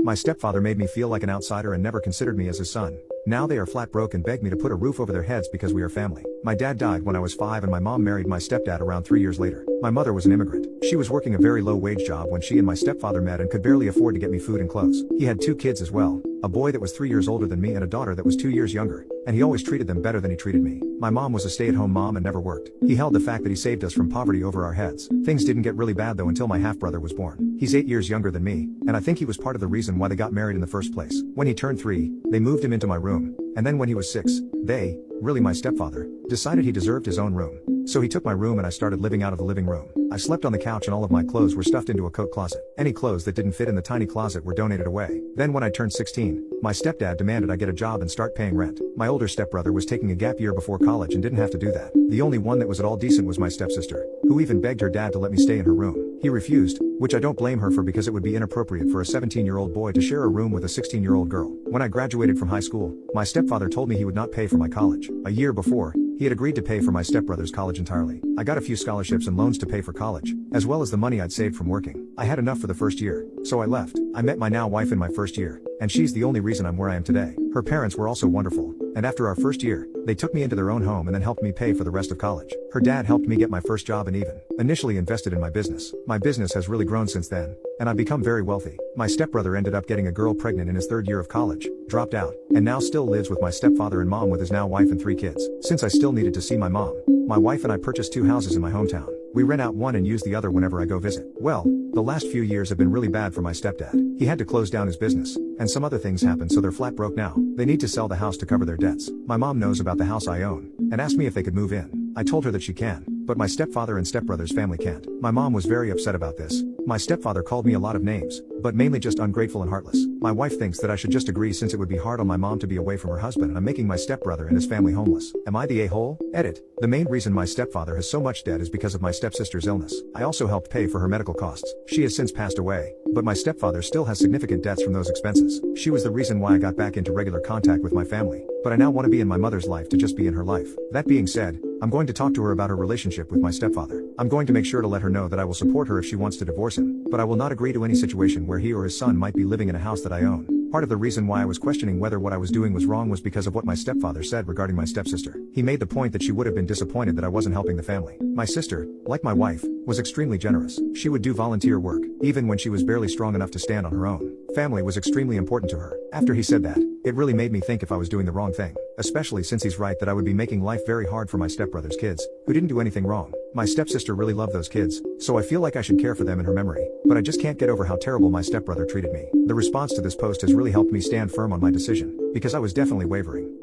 My stepfather made me feel like an outsider and never considered me as his son. Now they are flat broke and beg me to put a roof over their heads because we are family. My dad died when I was 5 and my mom married my stepdad around 3 years later. My mother was an immigrant. She was working a very low wage job when she and my stepfather met and could barely afford to get me food and clothes. He had 2 kids as well, a boy that was 3 years older than me and a daughter that was 2 years younger, and he always treated them better than he treated me. My mom was a stay-at-home mom and never worked. He held the fact that he saved us from poverty over our heads. Things didn't get really bad though until my half-brother was born. He's 8 years younger than me, and I think he was part of the reason why they got married in the first place. When he turned 3, they moved him into my room, and then when he was 6, they, really my stepfather, decided he deserved his own room. So he took my room and I started living out of the living room. I slept on the couch and all of my clothes were stuffed into a coat closet. Any clothes that didn't fit in the tiny closet were donated away. Then when I turned 16, my stepdad demanded I get a job and start paying rent. My older stepbrother was taking a gap year before college and didn't have to do that. The only one that was at all decent was my stepsister, who even begged her dad to let me stay in her room. He refused, which I don't blame her for because it would be inappropriate for a 17-year-old boy to share a room with a 16-year-old girl. When I graduated from high school, my stepfather told me he would not pay for my college. A year before, he had agreed to pay for my stepbrother's college entirely. I got a few scholarships and loans to pay for college, as well as the money I'd saved from working. I had enough for the first year, so I left. I met my now wife in my first year, and she's the only reason I'm where I am today. Her parents were also wonderful, and after our first year, they took me into their own home and then helped me pay for the rest of college. Her dad helped me get my first job and even initially invested in my business. My business has really grown since then, and I've become very wealthy. My stepbrother ended up getting a girl pregnant in his 3rd year of college, dropped out, and now still lives with my stepfather and mom with his now wife and 3 kids. Since I still needed to see my mom, my wife and I purchased 2 houses in my hometown. We rent out one and use the other whenever I go visit. Well, the last few years have been really bad for my stepdad. He had to close down his business, and some other things happened so they're flat broke now. They need to sell the house to cover their debts. My mom knows about the house I own, and asked me if they could move in. I told her that she can, but my stepfather and stepbrother's family can't. My mom was very upset about this. My stepfather called me a lot of names, but mainly just ungrateful and heartless. My wife thinks that I should just agree since it would be hard on my mom to be away from her husband and I'm making my stepbrother and his family homeless. Am I the a-hole? Edit. The main reason my stepfather has so much debt is because of my stepsister's illness. I also helped pay for her medical costs. She has since passed away, but my stepfather still has significant debts from those expenses. She was the reason why I got back into regular contact with my family, but I now want to be in my mother's life to just be in her life. That being said, I'm going to talk to her about her relationship with my stepfather. I'm going to make sure to let her know that I will support her if she wants to divorce him, but I will not agree to any situation where he or his son might be living in a house that I own. Part of the reason why I was questioning whether what I was doing was wrong was because of what my stepfather said regarding my stepsister. He made the point that she would have been disappointed that I wasn't helping the family. My sister, like my wife, was extremely generous. She would do volunteer work, even when she was barely strong enough to stand on her own. Family was extremely important to her. After he said that, it really made me think if I was doing the wrong thing, especially since he's right that I would be making life very hard for my stepbrother's kids, who didn't do anything wrong. My stepsister really loved those kids, so I feel like I should care for them in her memory, but I just can't get over how terrible my stepbrother treated me. The response to this post has really helped me stand firm on my decision, because I was definitely wavering.